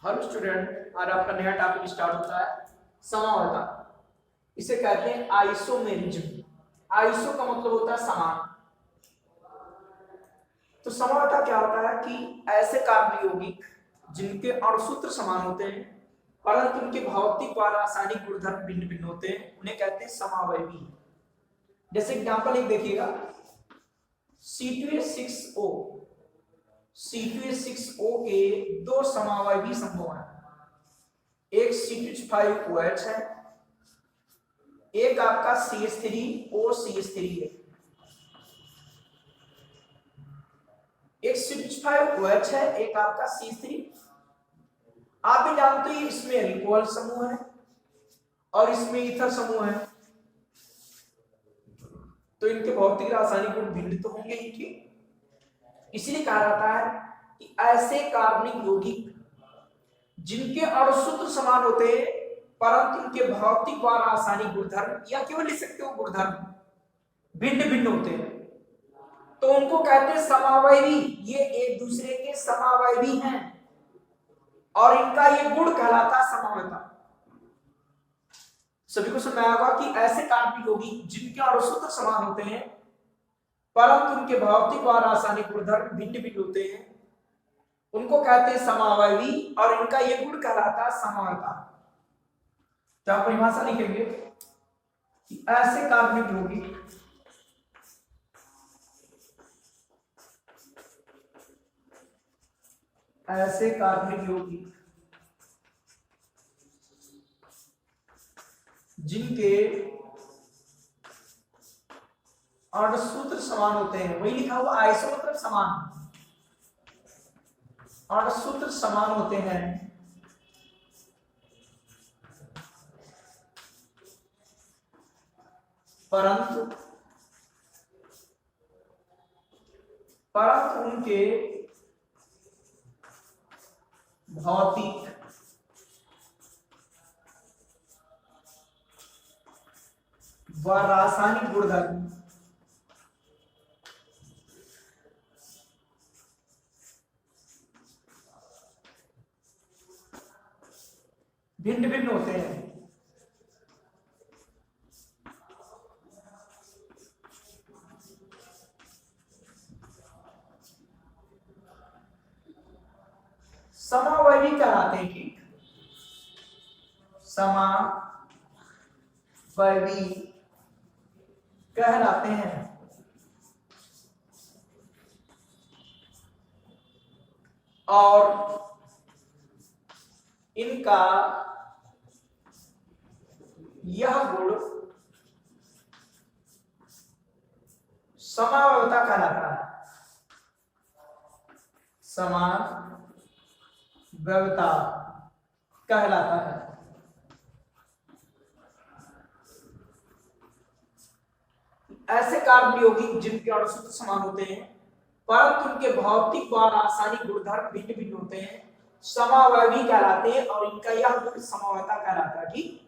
Hello student, आज आपका नया टॉपिक स्टार्ट होता है समावता। इसे कहते हैं आइसोमेरिज्म। आइसो का मतलब होता है समान। तो समावता क्या होता है कि ऐसे कार्बन यौगिक जिनके अणुसूत्र समान होते हैं परंतु उनके भौतिक व रासायनिक गुणधर्म भिन्न भिन्न होते हैं, उन्हें कहते हैं समावयवी। जैसे एग्जांपल एक देखिएगा, C2H6O। C2H6O के दो समावयवी संभव हैं, एक C2H5OH है, एक आपका CH3OCH3 है। एक C2H5OH है, एक आपका CH3। आप भी जानते हैं इसमें अल्कोहल समूह है और इसमें ईथर समूह है, तो इनके भौतिक रासायनिक गुण भिन्न तो होंगे ही। ठीक, इसलिए कहा जाता है कि ऐसे कार्बनिक यौगिक जिनके अणुसूत्र समान होते हैं परंतु उनके भौतिक व रासायनिक गुणधर्म या केवल लिख सकते हो गुणधर्म भिन्न भिन्न होते हैं, तो उनको कहते हैं समावयवी। ये एक दूसरे के समावयवी हैं और इनका ये गुण कहलाता है समावयता। सभी को सुना होगा कि ऐसे कार्बनिक यौगिक जिनके अणुसूत्र समान होते हैं परंतु उनके भौतिक व रासायनिक गुणधर्म भिन्न भिन्न होते हैं, उनको कहते हैं समावयवी और इनका ये गुण कहलाता है समावयता। तो आप परिभाषा लिखेंगे कि ऐसे कार्बनिक यौगिक जिनके अणुसूत्र समान होते हैं, वही लिखा हुआ आइसो मतलब समान, अणुसूत्र समान होते हैं परंतु उनके भौतिक व रासायनिक गुणधर्म भिन्न भिन्न होते हैं। समावयवी कहलाते हैं। ठीक, समावयवी कहलाते हैं और इनका यह गुण समावयवता कहलाता है। समावयवता कहलाता है। ऐसे कार्बन यौगिक जिनके अणुसूत्र समान होते हैं परंतु उनके भौतिक व रासायनिक गुणधर्म भिन्न भिन्न होते हैं, समावयवी कहलाते हैं और इनका यह गुण समावयवता कहलाता है। ठीक,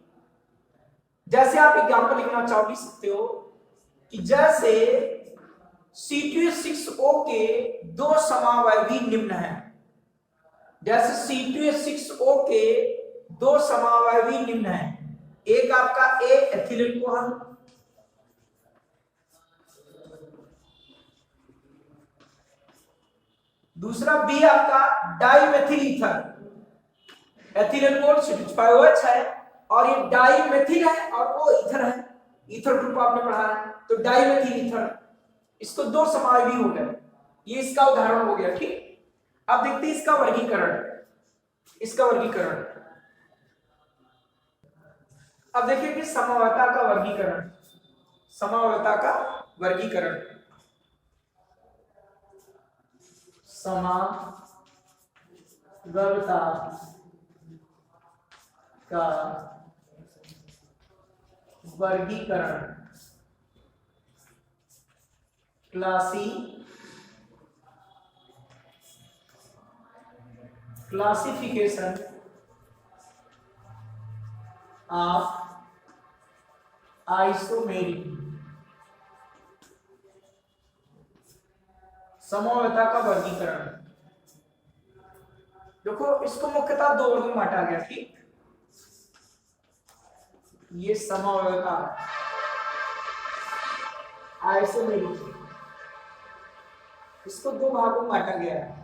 जैसे आप एग्जांपल लिखना चाहो लिख सकते हो कि जैसे C2H6O के दो समावयवी निम्न हैं। जैसे C2H6O के दो समावयवी निम्न हैं, एक आपका A एथिल अल्कोहल, दूसरा B आपका dimethyl ether. Ethyl alcohol C2H5OH है और ये डाइमेथिल है और वो ईथर है, ईथर ग्रुप आपने पढ़ा है, तो डाइमेथिल ईथर, इसको दो समावयवी हो गए। ये इसका उदाहरण हो गया। ठीक, अब देखते हैं इसका वर्गीकरण। अब देखिए कि समावयवता का वर्गीकरण। समावयवता का वर्गीकरण क्लासिफिकेशन ऑफ आइसोमेरिक। समवेता का वर्गीकरण। देखो इसको मुख्यतः दो वर्गों में बांटा गया, ठीक। ये समअवयवता आइसोमेरिज्म, इसको दो भागों में बांटा गया है।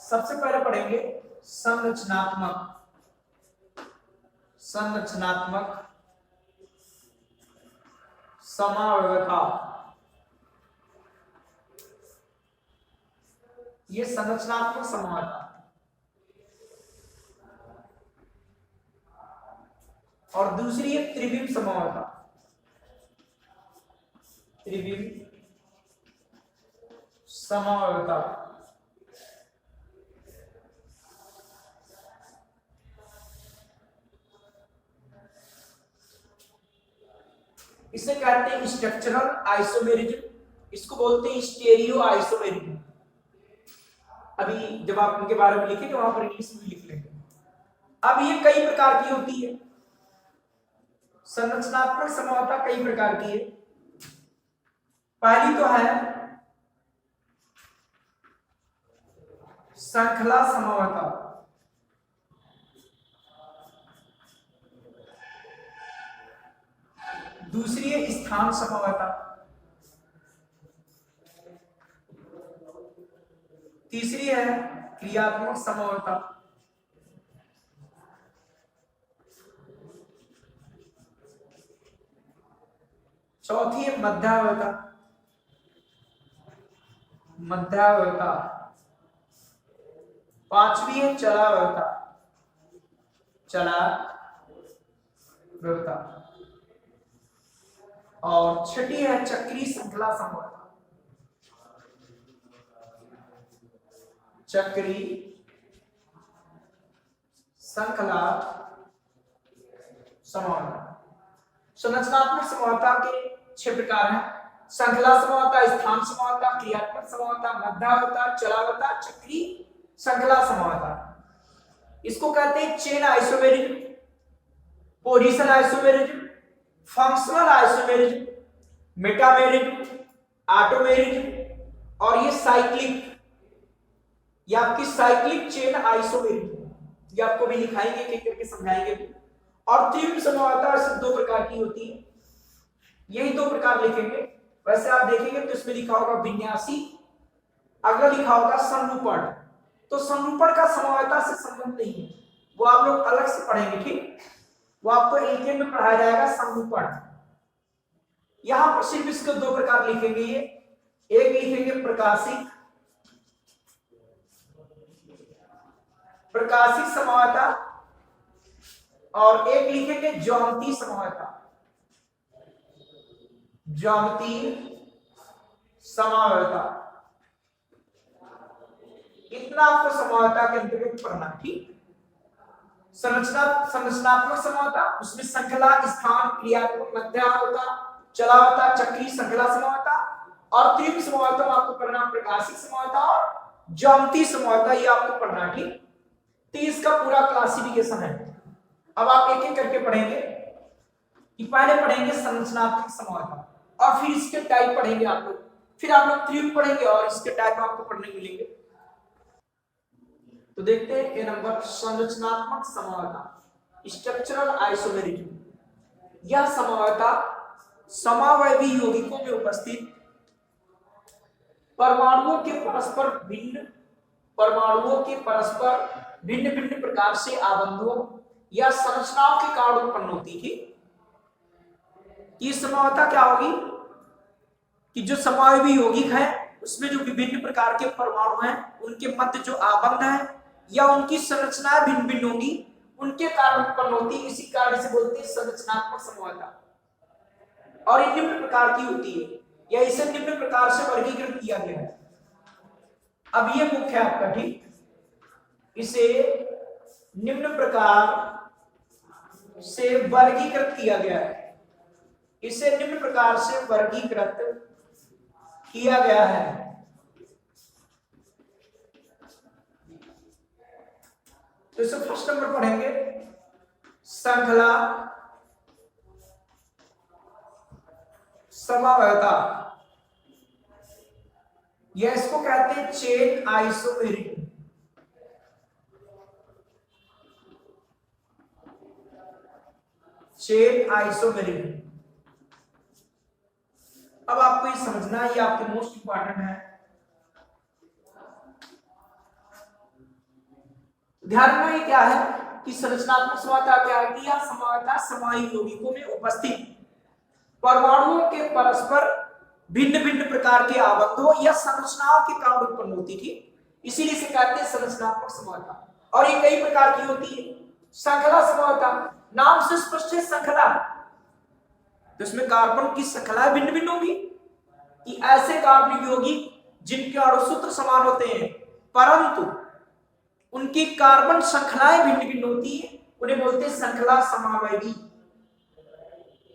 सबसे पहले पढ़ेंगे संरचनात्मक समअवयवता। ये संरचनात्मक समअवयवता, और दूसरी है त्रिविम समअवयवता। त्रिविम समअवयवता इसे कहते हैं स्ट्रक्चरल आइसोमेरिज्म, इसको बोलते हैं स्टेरियो आइसोमेरिज्म। अभी जब आप इनके बारे में लिखेंगे वहां पर इंग्लिश में लिख लेंगे। अब ये कई प्रकार की होती है, संरचनात्मक समअवयवता कई प्रकार की है। पहली तो है श्रृंखला समअवयवता। दूसरी है स्थान समअवयवता। तीसरी है क्रियात्मक समअवयवता। चौथी है मध्यावयवता। पांचवी है चलावयवता। और छठी है चक्रीय श्रृंखला समअवयवता। चक्रीय श्रृंखला समअवयवता। संरचनात्मक समअवयवता के 6 प्रकार हैं। श्रृंखला समअवयवता, स्थान समअवयवता, क्रियात्मक समअवयवता, मध्यावयवता, चलावयवता, चक्रीय श्रृंखला समअवयवता। इसको कहते हैं chain isomerism, position isomerism, functional isomerism, metamerism, tautomerism, और ये साइक्लिक, ये आपकी साइक्लिक चेन आइसोमेरिज्म। ये आपको भी लिखाएंगे, एक करके समझाएंगे भी। और त्रिविम समअवयवता सिर्फ 2 प्रकार की होती है, यही 2 प्रकार लिखेंगे। वैसे आप देखेंगे तो इसमें लिखा होगा विन्यासी, अगला लिखा होगा संरूपण। तो संरूपण का समअवयवता से संबंध नहीं है, वो आप लोग अलग से पढ़ेंगे, ठीक। वो आपको एलकेएम में पढ़ाया जाएगा संरूपण। यहां पर सिर्फ इसके 2 प्रकार लिखेंगे। ये एक लिखेंगे प्रकाशिक समअवयवता, और एक लिखेंगे ज्यामितीय समअवयवता। इतना आपको समअवयवता के अंतर्गत पढ़ना, ठीक। संरचनात्मक समअवयवता, उसमें श्रृंखला, स्थान, क्रियात्मक, मध्यावयवता, चलावयवता, चक्रीय श्रृंखला समअवयवता। और त्रिविम समअवयवता में आपको पढ़ना प्रकाशिक समअवयवता और ज्यामितीय समअवयवता, ये आपको पढ़ना, ठीक। तो इसका पूरा क्लासिफिकेशन है। अब आप एक एक करके पढ़ेंगे कि पहले पढ़ेंगे संरचनात्मक समअवयवता, और फिर इसके टाइप पढ़ेंगे आप लोग, फिर आप लोग त्रिविम पढ़ेंगे और इसके टाइप आपको पढ़ने मिलेंगे। तो देखते हैं ए नंबर, संरचनात्मक समअवयवता, स्ट्रक्चरल आइसोमेरिज्म। यह समअवयवता समावयवी यौगिकों में उपस्थित परमाणुओं के परस्पर भिन्न भिन्न प्रकार से आबंधों या संरचनाओं के कारण उत्पन्न होती थी। ये समअवयवता क्या होगी कि जो समावयवी यौगिक है उसमें जो विभिन्न प्रकार के परमाणु हैं, उनके मध्य जो आबंध है या उनकी संरचनाएं भिन्न भिन्न होंगी, उनके कारण उत्पन्न होती है। इसी कारण से बोलते हैं संरचनात्मक समअवयवता। और ये निम्न प्रकार की होती है, या इसे निम्न प्रकार से वर्गीकृत किया गया है। अब ये मुख्य है आपका, ठीक। इसे निम्न प्रकार से वर्गीकृत किया गया है। इसे निम्न प्रकार से वर्गीकृत किया गया है। तो इसे फर्स्ट नंबर पढ़ेंगे, श्रृंखला समअवयवता। या इसको कहते हैं चेन आइसोमेरिक। Chain isomeric. अब आपको ये समझना, ये आपके मोस्ट इंपॉर्टेंट है, ध्यान में ये क्या है कि संरचनात्मक समानता क्या है कि यह समानता समाई यौगिकों में उपस्थित परमाणुओं के परस्पर भिन्न भिन्न प्रकार के आबंधों या संरचनाओं के कारण उत्पन्न होती थी, इसीलिए इसे कहते हैं संरचनात्मक समानता। और ये कई प्रकार की होती है। श्रृंखला समानता, नाम से स्पष्ट है श्रृंखला, तो इसमें कार्बन की श्रृंखलाएं भिन्न भिन्न होगी कि ऐसे कार्बनिक यौगिक जिनके अणुसूत्र समान होते हैं परंतु उनकी कार्बन श्रृंखलाएं भिन्न भिन्न होती है, उन्हें बोलते हैं श्रृंखला समावयवी।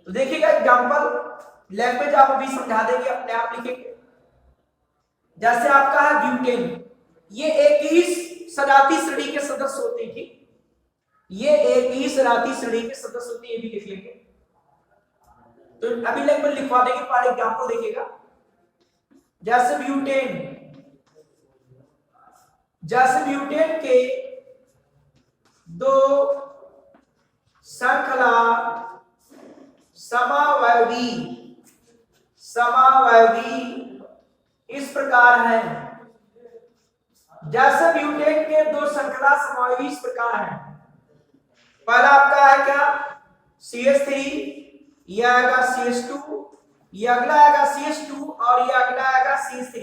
तो देखिएगा एग्जांपल लैब में आप अभी समझा देंगे, अपने आप लिखेंगे। जैसे आपका है ब्यूटेन, ये एक ही सजाती श्रेणी के सदस्य होते हैं, ठीक, ये एक ही सजाती श्रेणी के सदस्य होते हैं, ये भी लिख लेंगे। तो अभी लैब में लिखवा देंगे, पहले एग्जांपल देखिएगा। जैसे ब्यूटेन के दो श्रृंखला समावयवी इस प्रकार है। जैसे ब्यूटेन के दो श्रृंखला समावयवी इस प्रकार है। पहला आपका है क्या, CH3, यह आएगा CH2, ये अगला आएगा CH2 और ये अगला आएगा CH3।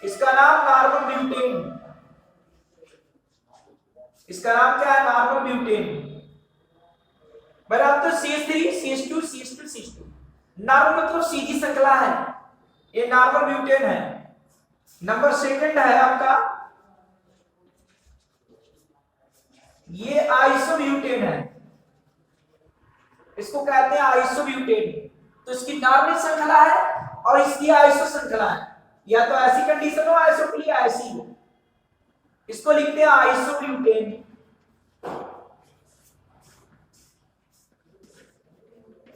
इसका नाम नॉर्मल ब्यूटेन, इसका नाम क्या है, नॉर्मल ब्यूटेन। बराबर तो CH3 CH2 CH2 CH2, normal मतलब सीधी श्रृंखला है, ये नॉर्मल ब्यूटेन है। नंबर सेकंड है आपका, ये आइसोब्यूटेन है, इसको कहते हैं आइसोब्यूटेन। तो इसकी नॉर्मल श्रृंखला है और इसकी आइसो श्रृंखला है, या तो ऐसी कंडीशन हो आइसो के लिए ऐसी हो, इसको लिखते हैं आइसोब्यूटेन।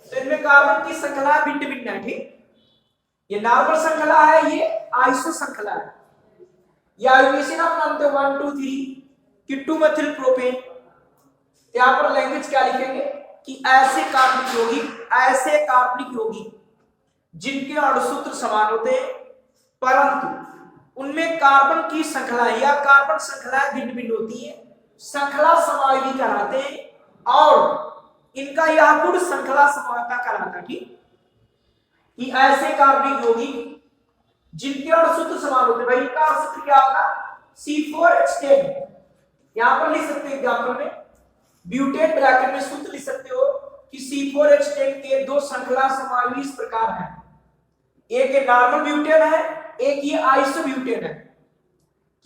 तो इनमें कार्बन की श्रृंखला भिन्न भिन्न है, ठीक, ये नॉर्मल श्रृंखला है, ये आइसो श्रृंखला है। या एलिवेशन आप नाम दे 1 2 3 कि 2 मेथिल प्रोपेन। यहां पर लैंग्वेज क्या लिखेंगे कि ऐसे कार्बनिक यौगिक जिनके अणुसूत्र समान होते हैं परंतु उनमें कार्बन की श्रृंखला या कार्बन श्रृंखलाएं भिन्न भिन्न होती है, श्रृंखला समावयवी कहलाते हैं और इनका यह गुण श्रृंखला समावयता कहलाता है, ठीक, कि ऐसे कार्बनिक यौगिक जिनके अणुसूत्र समान होते हैं। भाई इनका अणुसूत्र क्या होगा, C4H10। यहां पर लिख सकते हैं एग्जांपल में, ब्यूटेन ब्रैकेट में सूत्र लिख सकते हो कि C4H10 के दो श्रृंखला समावयवी इस प्रकार है, एक नॉर्मल ब्यूटेन है, एक ये आइसोब्यूटेन है,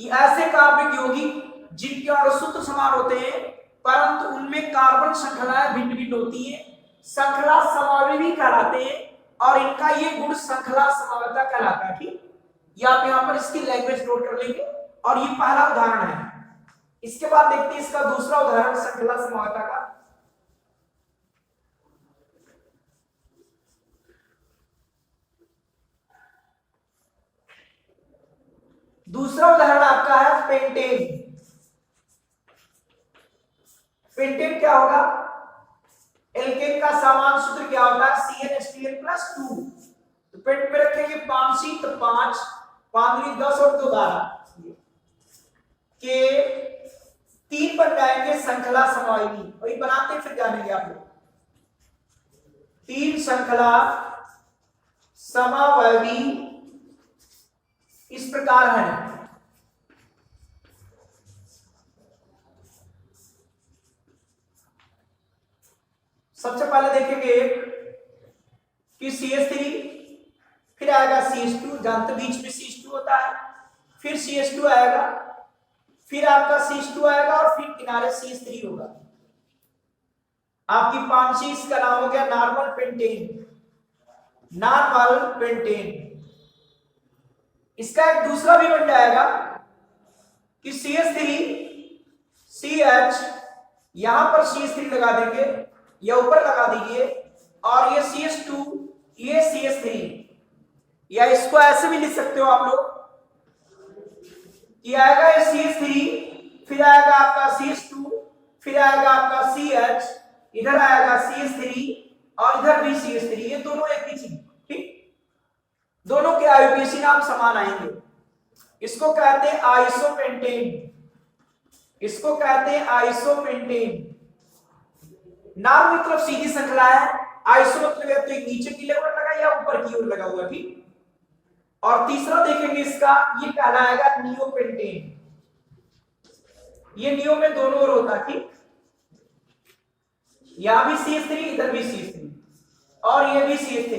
कि ऐसे कार्बनिक यौगिक जिनके अणुसूत्र समान होते हैं परंतु उनमें कार्बन श्रृंखलाएं भिन्न भिन्न होती हैं, श्रृंखला समावयवी कहलाते हैं और इनका ये गुण श्रृंखला समावयता कहलाता है, ठीक। ये आप यहां पर इसकी लैंग्वेज नोट कर लेंगे और ये पहला उदाहरण है। इसके बाद देखते हैं इसका दूसरा उदाहरण श्रृंखला समावयता का। दूसरा उदाहरण आपका है पेंटेन। पेंटेन क्या होगा, एल्केन का सामान्य सूत्र क्या होता है, CnH2n+2। तो पेंट में रखेंगे 5C तो 5 5 10 और 2 12 के 3 बन जाएंगे श्रृंखला समावयवी। वही बनाते फिर जानेंगे आप लोग। 3 श्रृंखला समावयवी इस प्रकार है। सबसे पहले देखेंगे कि CH3, फिर आएगा CH2, जानते बीच में CH2 होता है, फिर CH2 आएगा, फिर आपका CH2 आएगा और फिर किनारे CH3 होगा। आपकी 5C इसका नाम हो गया नॉर्मल पेंटेन। इसका एक दूसरा भी बन जाएगा कि CH3 CH, यहां पर CH3 लगा देंगे या ऊपर लगा दीजिए और ये CH2 ये CH3, या इसको ऐसे भी लिख सकते हो आप लोग कि आएगा CH3, फिर आएगा आपका CH2, फिर आएगा आपका CH, इधर आएगा CH3 और इधर भी CH3, ये दोनों एक ही चीज, ठीक, दोनों के आईयूपीएसी नाम समान आएंगे। इसको कहते हैं आइसोपेंटेन, इसको कहते हैं आइसोपेंटेन। नाम मतलब सीधी श्रृंखला है, आइसो मतलब या तो नीचे की लेवल लगा या ऊपर की ओर लगा हुआ, ठीक। और तीसरा देखेंगे इसका, ये कहलाएगा नियोपेंटेन। ये नियो में दोनों ओर होता है, ठीक, यहां भी CH3 इधर भी CH3 और ये भी CH3,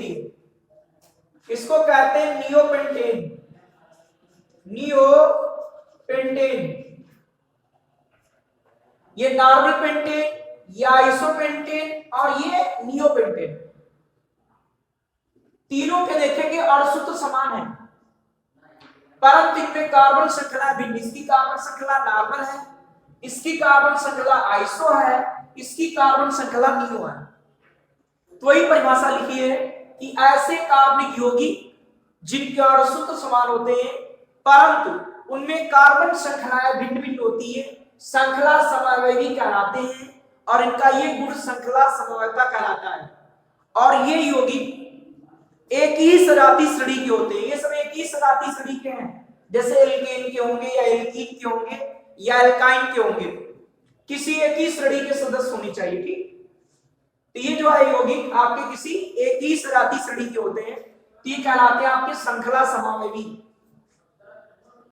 इसको कहते हैं नियोपेंटेन, नियोपेंटेन। ये नॉर्मल पेंटेन, ये आइसोपेंटेन और ये नियोपेंटेन, तीनों के देखेंगे अणु तो समान है, परंतु इनमें कार्बन श्रृंखला भिन्न। इसकी कार्बन श्रृंखला नॉर्मल है, इसकी कार्बन श्रृंखला आइसो है, इसकी कार्बन श्रृंखला नियो है। तो वही परिभाषा लिखी है कि ऐसे कार्बनिक यौगिक जिनके अणु तो समान होते हैं परंतु उनमें कार्बन श्रृंखलाएं भिन्न भिन्न होती है, श्रृंखला समवयवी कहलाते हैं और इनका ये गुण श्रृंखला समवयता कहलाता है। और ये यौगिक एक ही सजाती श्रेणी के होते हैं, ये सब एक ही सजाती श्रेणी के हैं, जैसे एल्केन के होंगे या एल्कीन के होंगे या एल्काइन के होंगे, किसी एक ही श्रेणी के सदस्य होने चाहिए, ठीक। तो ये जो है यौगिक आपके किसी एक ही सजाती श्रेणी के होते हैं, तो ये कहलाते हैं आपके श्रृंखला समवयवी।